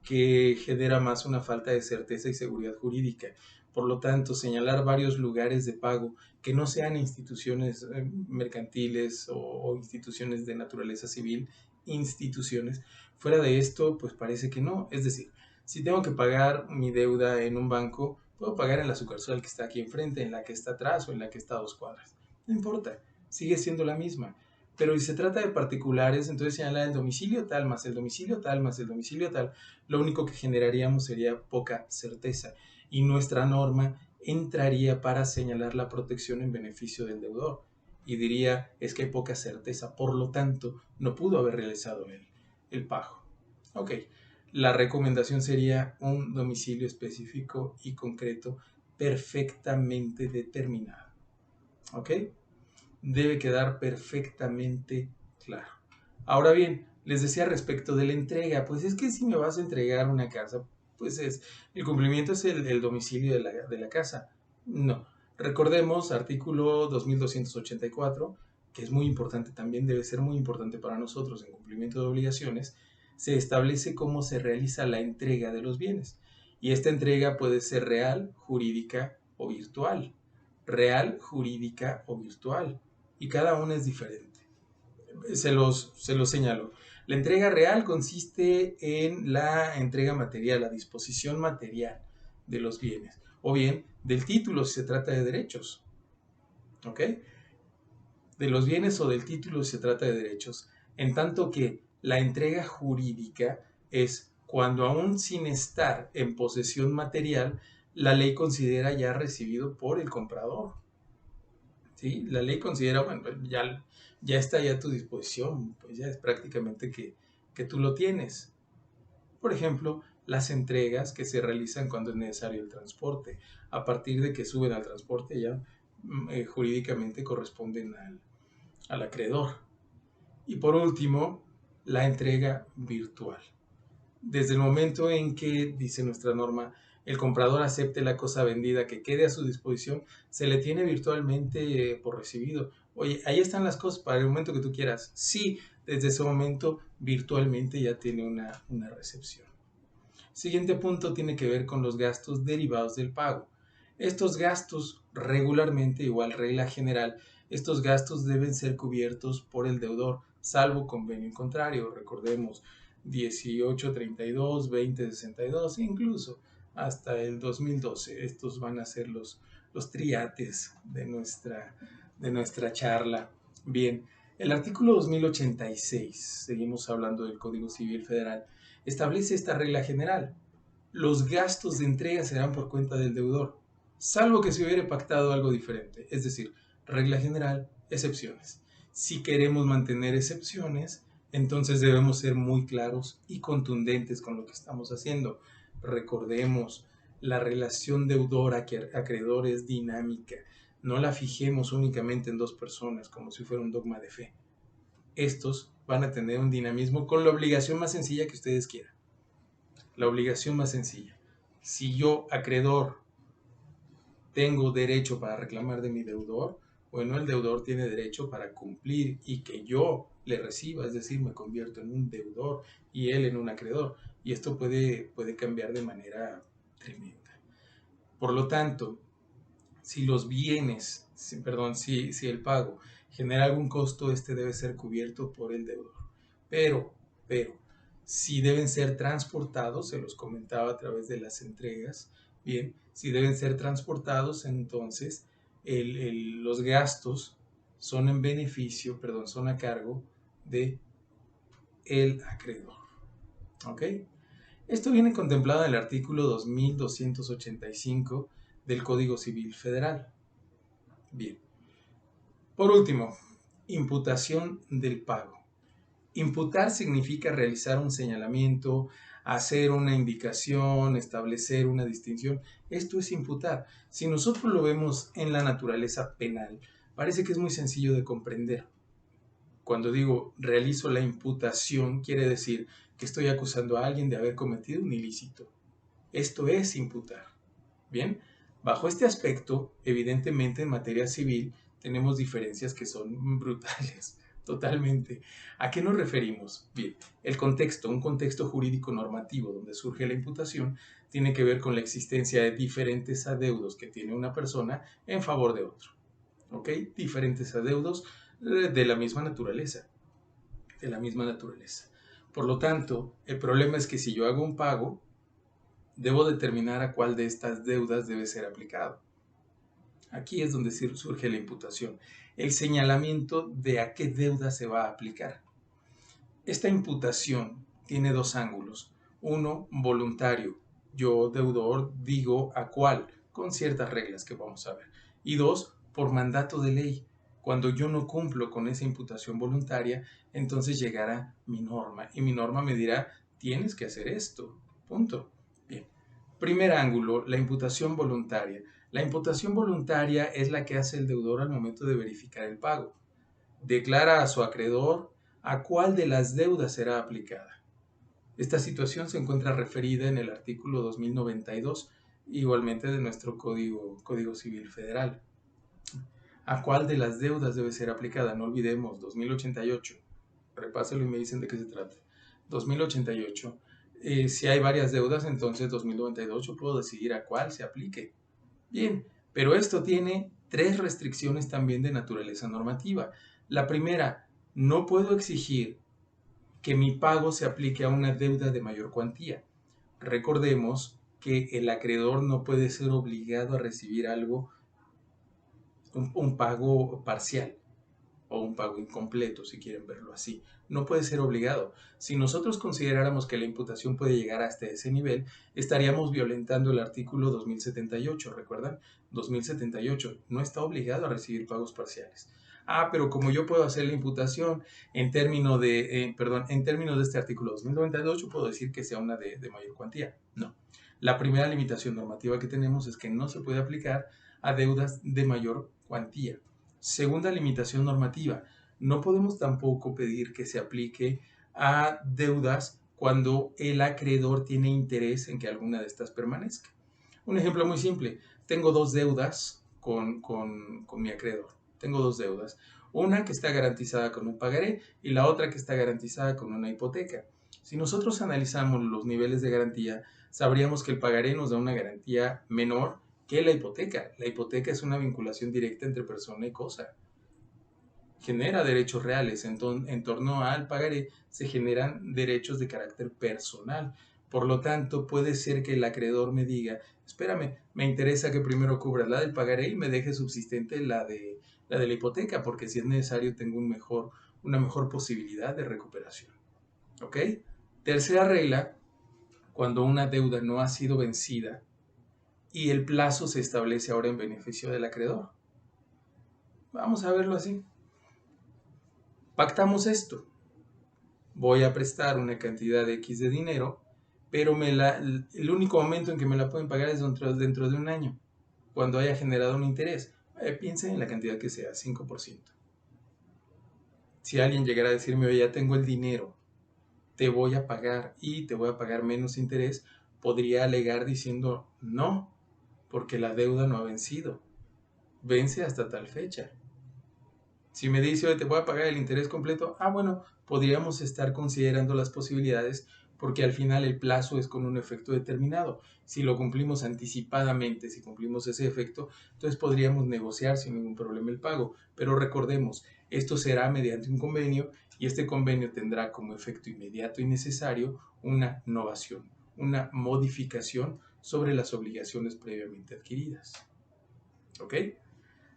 que genera más una falta de certeza y seguridad jurídica. Por lo tanto, señalar varios lugares de pago que no sean instituciones mercantiles o instituciones de naturaleza civil, instituciones, fuera de esto, pues parece que no. Es decir, si tengo que pagar mi deuda en un banco, puedo pagar en la sucursal que está aquí enfrente, en la que está atrás o en la que está a 2 cuadras. No importa, sigue siendo la misma. Pero si se trata de particulares, entonces señalar el domicilio tal más el domicilio tal más el domicilio tal, lo único que generaríamos sería poca certeza y nuestra norma entraría para señalar la protección en beneficio del deudor y diría: es que hay poca certeza, por lo tanto no pudo haber realizado el pago. Ok, la recomendación sería un domicilio específico y concreto perfectamente determinado. Ok, debe quedar perfectamente claro. Ahora bien, les decía respecto de la entrega, pues es que si me vas a entregar una casa, pues el cumplimiento es el domicilio de la casa. No. Recordemos artículo 2284, que es muy importante también, debe ser muy importante para nosotros en cumplimiento de obligaciones. Se establece cómo se realiza la entrega de los bienes. Y esta entrega puede ser real, jurídica o virtual. Real, jurídica o virtual. Y cada una es diferente. Se los señalo. La entrega real consiste en la entrega material, la disposición material de los bienes, o bien del título si se trata de derechos. ¿Ok? De los bienes o del título si se trata de derechos. En tanto que la entrega jurídica es cuando, aún sin estar en posesión material, la ley considera ya recibido por el comprador. ¿Sí? La ley considera, bueno, ya está ya a tu disposición, pues ya es prácticamente que tú lo tienes. Por ejemplo, las entregas que se realizan cuando es necesario el transporte. A partir de que suben al transporte ya jurídicamente corresponden al acreedor. Y por último, la entrega virtual. Desde el momento en que, dice nuestra norma, el comprador acepte la cosa vendida que quede a su disposición, se le tiene virtualmente por recibido. Oye, ahí están las cosas para el momento que tú quieras. Sí, desde ese momento virtualmente ya tiene una recepción. Siguiente punto tiene que ver con los gastos derivados del pago. Estos gastos regularmente, igual regla general, estos gastos deben ser cubiertos por el deudor, salvo convenio en contrario. Recordemos 1832, 2062, incluso hasta el 2012. Estos van a ser los triates de nuestra charla. Bien, el artículo 2086, seguimos hablando del Código Civil Federal, establece esta regla general. Los gastos de entrega serán por cuenta del deudor, salvo que se hubiera pactado algo diferente. Es decir, regla general, excepciones. Si queremos mantener excepciones, entonces debemos ser muy claros y contundentes con lo que estamos haciendo. Recordemos, la relación deudor-acreedor es dinámica. No la fijemos únicamente en dos personas como si fuera un dogma de fe. Estos van a tener un dinamismo con la obligación más sencilla que ustedes quieran. La obligación más sencilla. Si yo, acreedor, tengo derecho para reclamar de mi deudor, bueno, el deudor tiene derecho para cumplir y que yo le reciba, es decir, me convierto en un deudor y él en un acreedor. Y esto puede cambiar de manera tremenda. Por lo tanto, si los bienes, si el pago genera algún costo, este debe ser cubierto por el deudor. Pero, si deben ser transportados, se los comentaba a través de las entregas, bien, si deben ser transportados, entonces los gastos son en beneficio, son a cargo de el acreedor. ¿Ok? Esto viene contemplado en el artículo 2285 del Código Civil Federal. Bien. Por último, imputación del pago. Imputar significa realizar un señalamiento, hacer una indicación, establecer una distinción. Esto es imputar. Si nosotros lo vemos en la naturaleza penal, parece que es muy sencillo de comprender. Cuando digo realizo la imputación, quiere decir que estoy acusando a alguien de haber cometido un ilícito. Esto es imputar. Bien, bajo este aspecto, evidentemente en materia civil tenemos diferencias que son brutales, totalmente. ¿A qué nos referimos? Bien, el contexto, un contexto jurídico normativo donde surge la imputación, tiene que ver con la existencia de diferentes adeudos que tiene una persona en favor de otro. ¿Ok? Diferentes adeudos de la misma naturaleza. De la misma naturaleza. Por lo tanto, el problema es que si yo hago un pago, debo determinar a cuál de estas deudas debe ser aplicado. Aquí es donde surge la imputación, el señalamiento de a qué deuda se va a aplicar. Esta imputación tiene dos ángulos. Uno, voluntario. Yo, deudor, digo a cuál, con ciertas reglas que vamos a ver. Y dos, por mandato de ley. Cuando yo no cumplo con esa imputación voluntaria, entonces llegará mi norma. Y mi norma me dirá, tienes que hacer esto. Punto. Bien. Primer ángulo, la imputación voluntaria. La imputación voluntaria es la que hace el deudor al momento de verificar el pago. Declara a su acreedor a cuál de las deudas será aplicada. Esta situación se encuentra referida en el artículo 2092, igualmente de nuestro Código Civil Federal. ¿A cuál de las deudas debe ser aplicada? No olvidemos, 2088. Repáselo y me dicen de qué se trata. 2088. Si hay varias deudas, entonces 2092 yo puedo decidir a cuál se aplique. Bien, pero esto tiene tres restricciones también de naturaleza normativa. La primera, no puedo exigir que mi pago se aplique a una deuda de mayor cuantía. Recordemos que el acreedor no puede ser obligado a recibir algo, un pago parcial o un pago incompleto, si quieren verlo así. No puede ser obligado. Si nosotros consideráramos que la imputación puede llegar hasta ese nivel, estaríamos violentando el artículo 2078, ¿recuerdan? 2078 no está obligado a recibir pagos parciales. Ah, pero como yo puedo hacer la imputación en términos de este artículo 2098, puedo decir que sea una de mayor cuantía. No. La primera limitación normativa que tenemos es que no se puede aplicar a deudas de mayor cuantía. Segunda limitación normativa, no podemos tampoco pedir que se aplique a deudas cuando el acreedor tiene interés en que alguna de estas permanezca. Un ejemplo muy simple, tengo dos deudas con mi acreedor. Tengo dos deudas, una que está garantizada con un pagaré y la otra que está garantizada con una hipoteca. Si nosotros analizamos los niveles de garantía, sabríamos que el pagaré nos da una garantía menor que la hipoteca. La hipoteca es una vinculación directa entre persona y cosa. Genera derechos reales. En torno al pagaré se generan derechos de carácter personal. Por lo tanto, puede ser que el acreedor me diga, espérame, me interesa que primero cubras la del pagaré y me deje subsistente la de la hipoteca, porque si es necesario tengo una mejor posibilidad de recuperación. ¿Ok? Tercera regla, cuando una deuda no ha sido vencida y el plazo se establece ahora en beneficio del acreedor. Vamos a verlo así. Pactamos esto. Voy a prestar una cantidad de X de dinero, pero el único momento en que me la pueden pagar es dentro de un año, cuando haya generado un interés. Piensen en la cantidad que sea, 5%. Si alguien llegara a decirme, oye, ya tengo el dinero, te voy a pagar y te voy a pagar menos interés, podría alegar diciendo, no, porque la deuda no ha vencido, vence hasta tal fecha. Si me dice, oye, te voy a pagar el interés completo, bueno, podríamos estar considerando las posibilidades porque al final el plazo es con un efecto determinado. Si lo cumplimos anticipadamente, si cumplimos ese efecto, entonces podríamos negociar sin ningún problema el pago. Pero recordemos, esto será mediante un convenio y este convenio tendrá como efecto inmediato y necesario una novación, una modificación sobre las obligaciones previamente adquiridas. ¿Ok?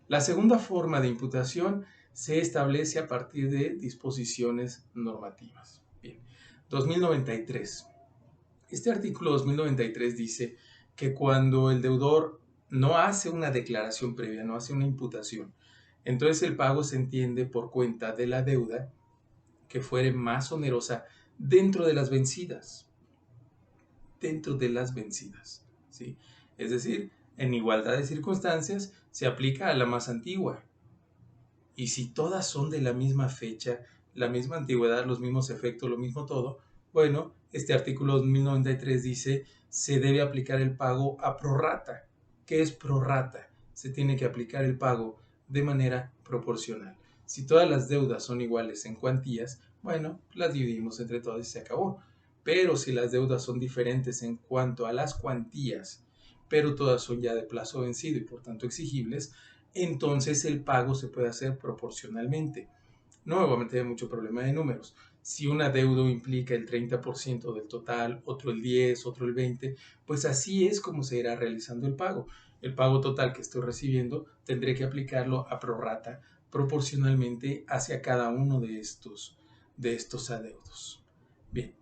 La segunda forma de imputación se establece a partir de disposiciones normativas. Bien, 2093. Este artículo 2093 dice que cuando el deudor no hace una declaración previa, no hace una imputación, entonces el pago se entiende por cuenta de la deuda que fuere más onerosa dentro de las vencidas. Dentro de las vencidas, ¿sí? Es decir, en igualdad de circunstancias se aplica a la más antigua. Y si todas son de la misma fecha, la misma antigüedad, los mismos efectos, lo mismo todo, bueno, este artículo 2093 dice se debe aplicar el pago a prorrata. ¿Qué es prorrata? Se tiene que aplicar el pago de manera proporcional. Si todas las deudas son iguales en cuantías, bueno, las dividimos entre todas y se acabó. Pero si las deudas son diferentes en cuanto a las cuantías, pero todas son ya de plazo vencido y por tanto exigibles, entonces el pago se puede hacer proporcionalmente. Nuevamente hay mucho problema de números. Si un adeudo implica el 30% del total, otro el 10, otro el 20, pues así es como se irá realizando el pago. El pago total que estoy recibiendo tendré que aplicarlo a prorrata proporcionalmente hacia cada uno de estos adeudos. Bien,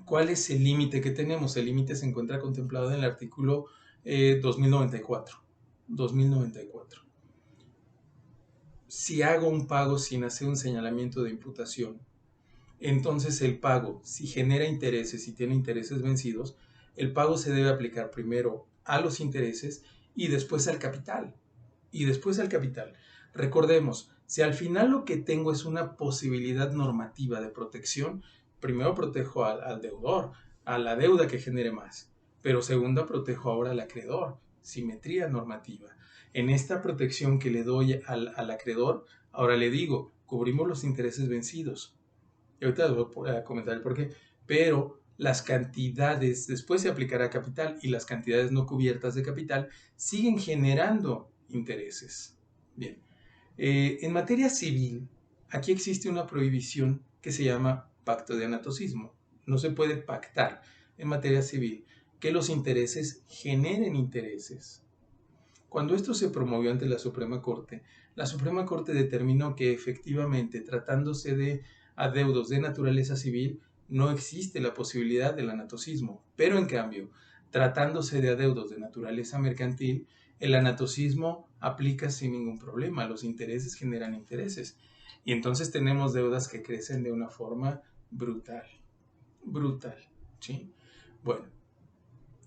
¿cuál es el límite que tenemos? El límite se encuentra contemplado en el artículo 2094. 2094. Si hago un pago sin hacer un señalamiento de imputación, entonces el pago, si genera intereses y tiene intereses vencidos, el pago se debe aplicar primero a los intereses y después al capital. Y después al capital. Recordemos, si al final lo que tengo es una posibilidad normativa de protección, primero protejo al deudor, a la deuda que genere más, pero segunda protejo ahora al acreedor, simetría normativa. En esta protección que le doy al acreedor, ahora le digo, cubrimos los intereses vencidos. Y ahorita les voy a comentar el por qué, pero las cantidades, después se aplicará capital y las cantidades no cubiertas de capital siguen generando intereses. Bien, en materia civil, aquí existe una prohibición que se llama pacto de anatocismo. No se puede pactar en materia civil que los intereses generen intereses. Cuando esto se promovió ante la Suprema Corte determinó que efectivamente, tratándose de adeudos de naturaleza civil, no existe la posibilidad del anatocismo, pero en cambio, tratándose de adeudos de naturaleza mercantil, el anatocismo aplica sin ningún problema, los intereses generan intereses. Y entonces tenemos deudas que crecen de una forma brutal, ¿sí? Bueno,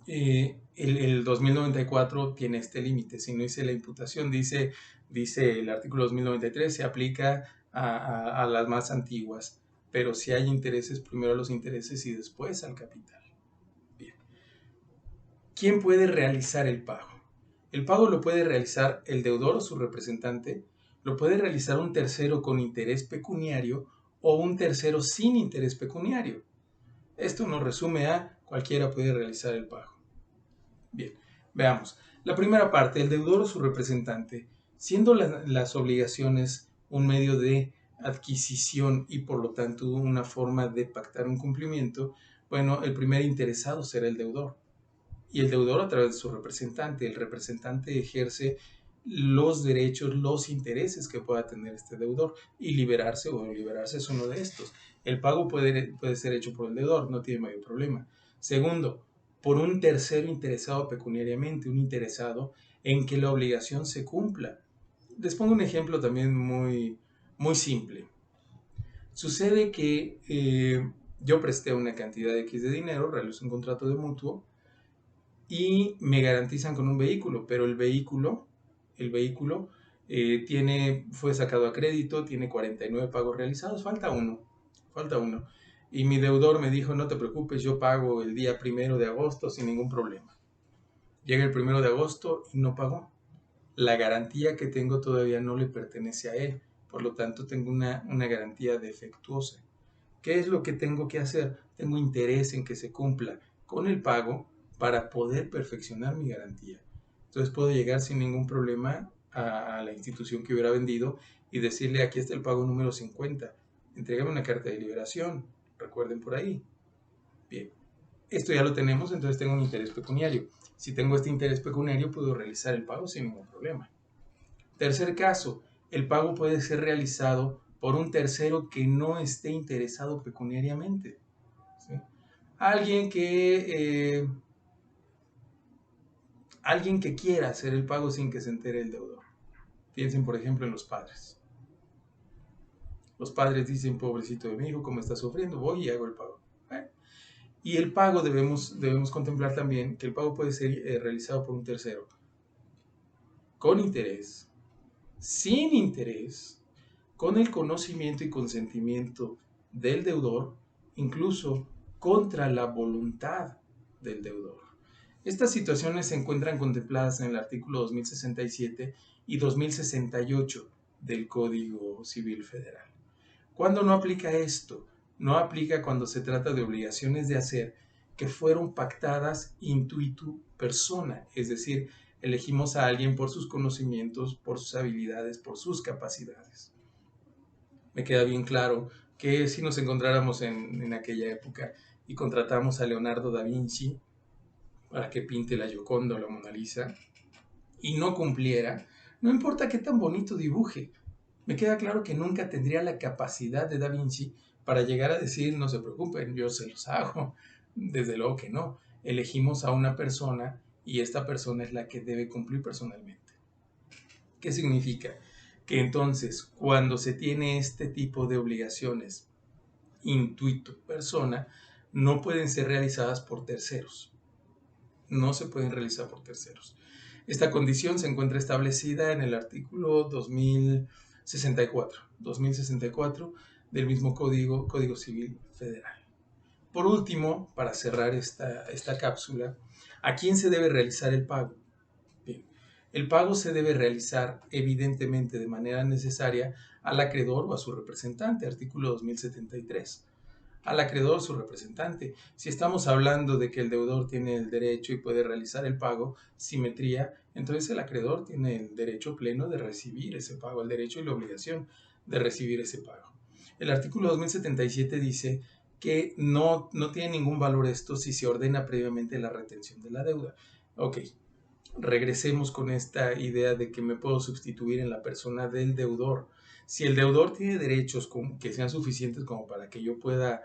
el 2094 tiene este límite. Si no hice la imputación, dice el artículo 2093, se aplica a las más antiguas. pero si hay intereses, primero a los intereses y después al capital. Bien. ¿Quién puede realizar el pago? El pago lo puede realizar el deudor o su representante, lo puede realizar un tercero con interés pecuniario o un tercero sin interés pecuniario. Esto nos resume a cualquiera puede realizar el pago. Bien, veamos. La primera parte, el deudor o su representante, siendo las obligaciones un medio de adquisición y por lo tanto una forma de pactar un cumplimiento, bueno, el primer interesado será el deudor. Y el deudor a través de su representante. El representante ejerce los derechos, los intereses que pueda tener este deudor y liberarse o no liberarse es uno de estos. El pago puede ser hecho por el deudor, no tiene mayor problema. Segundo, por un tercero interesado pecuniariamente, un interesado en que la obligación se cumpla. Les pongo un ejemplo también muy simple. Sucede que yo presté una cantidad X de dinero, realizo un contrato de mutuo y me garantizan con un vehículo, pero el vehículo fue sacado a crédito, tiene 49 pagos realizados, falta uno. Y mi deudor me dijo, no te preocupes, yo pago el día 1 de agosto sin ningún problema. Llega el 1 de agosto y no pagó. La garantía que tengo todavía no le pertenece a él, por lo tanto tengo una garantía defectuosa. ¿Qué es lo que tengo que hacer? Tengo interés en que se cumpla con el pago para poder perfeccionar mi garantía. Entonces puedo llegar sin ningún problema a la institución que hubiera vendido y decirle, aquí está el pago número 50, entrégame una carta de liberación, recuerden por ahí. Bien, esto ya lo tenemos, entonces tengo un interés pecuniario. Si tengo este interés pecuniario, puedo realizar el pago sin ningún problema. Tercer caso, el pago puede ser realizado por un tercero que no esté interesado pecuniariamente. ¿Sí? Alguien que quiera hacer el pago sin que se entere el deudor. Piensen, por ejemplo, en los padres. Los padres dicen, pobrecito de mi hijo, ¿cómo está sufriendo? Voy y hago el pago. Y el pago debemos contemplar también que el pago puede ser realizado por un tercero con interés, sin interés, con el conocimiento y consentimiento del deudor, incluso contra la voluntad del deudor. Estas situaciones se encuentran contempladas en el artículo 2067 y 2068 del Código Civil Federal. ¿Cuándo no aplica esto? No aplica cuando se trata de obligaciones de hacer que fueron pactadas intuitu persona, es decir, elegimos a alguien por sus conocimientos, por sus habilidades, por sus capacidades. Me queda bien claro que si nos encontráramos en aquella época y contratamos a Leonardo da Vinci para que pinte la Gioconda o la Mona Lisa y no cumpliera, no importa qué tan bonito dibuje, me queda claro que nunca tendría la capacidad de Da Vinci para llegar a decir, no se preocupen, yo se los hago. Desde luego que no. Elegimos a una persona y esta persona es la que debe cumplir personalmente. ¿Qué significa? Que entonces, cuando se tiene este tipo de obligaciones, intuito persona, no pueden ser realizadas por terceros. No se pueden realizar por terceros. Esta condición se encuentra establecida en el artículo 2064 del mismo Código Civil Federal. Por último, para cerrar esta cápsula, ¿a quién se debe realizar el pago? Bien, el pago se debe realizar evidentemente de manera necesaria al acreedor o a su representante, artículo 2073. Al acreedor, su representante. Si estamos hablando de que el deudor tiene el derecho y puede realizar el pago, simetría, entonces el acreedor tiene el derecho pleno de recibir ese pago, el derecho y la obligación de recibir ese pago. El artículo 2077 dice que no tiene ningún valor esto si se ordena previamente la retención de la deuda. Ok, regresemos con esta idea de que me puedo sustituir en la persona del deudor. Si el deudor tiene derechos que sean suficientes como para que yo pueda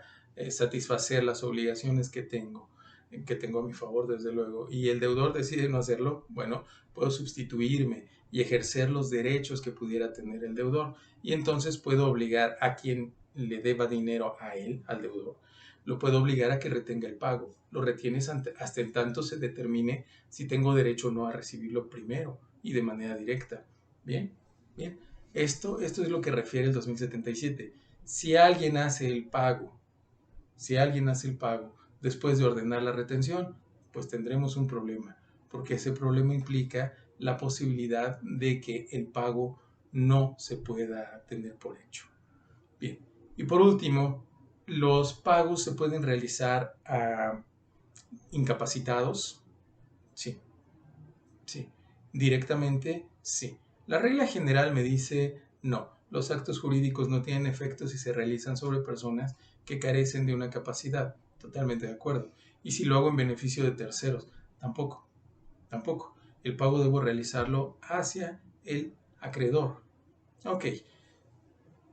satisfacer las obligaciones que tengo a mi favor, desde luego, y el deudor decide no hacerlo, bueno, puedo sustituirme y ejercer los derechos que pudiera tener el deudor. Y entonces puedo obligar a quien le deba dinero a él, al deudor, lo puedo obligar a que retenga el pago. Lo retienes hasta en tanto se determine si tengo derecho o no a recibirlo primero y de manera directa. Bien, bien. Esto es lo que refiere el 2077. Si alguien hace el pago, después de ordenar la retención, pues tendremos un problema, porque ese problema implica la posibilidad de que el pago no se pueda tener por hecho. Bien, y por último, los pagos se pueden realizar a incapacitados. Sí, sí. Directamente, sí. La regla general me dice no. Los actos jurídicos no tienen efecto si se realizan sobre personas que carecen de una capacidad. Totalmente de acuerdo. Y si lo hago en beneficio de terceros, tampoco. Tampoco. El pago debo realizarlo hacia el acreedor. Ok.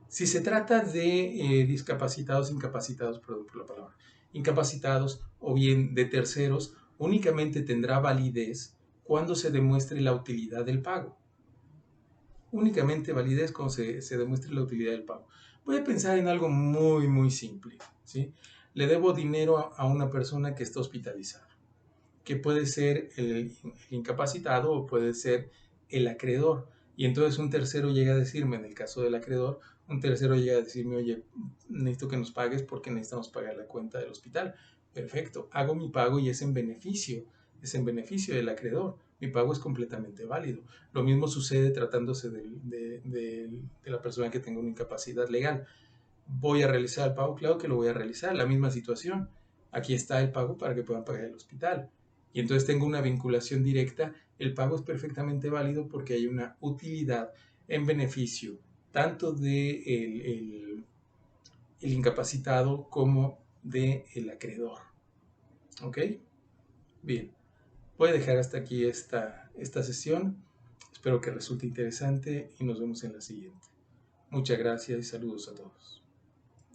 Si se trata de discapacitados, incapacitados, perdón por la palabra, incapacitados o bien de terceros, únicamente tendrá validez cuando se demuestre la utilidad del pago. Únicamente validez cuando se demuestre la utilidad del pago. Voy a pensar en algo muy, muy simple. ¿Sí? Le debo dinero a una persona que está hospitalizada, que puede ser el incapacitado o puede ser el acreedor. Y entonces un tercero llega a decirme, en el caso del acreedor, un tercero llega a decirme, oye, necesito que nos pagues porque necesitamos pagar la cuenta del hospital. Perfecto, hago mi pago y es en beneficio del acreedor. Mi pago es completamente válido. Lo mismo sucede tratándose de la persona que tenga una incapacidad legal. ¿Voy a realizar el pago? Claro que lo voy a realizar. La misma situación. Aquí está el pago para que puedan pagar el hospital. Y entonces tengo una vinculación directa. El pago es perfectamente válido porque hay una utilidad en beneficio tanto de el incapacitado como del acreedor. ¿Ok? Bien. Voy a dejar hasta aquí esta sesión. Espero que resulte interesante y nos vemos en la siguiente. Muchas gracias y saludos a todos.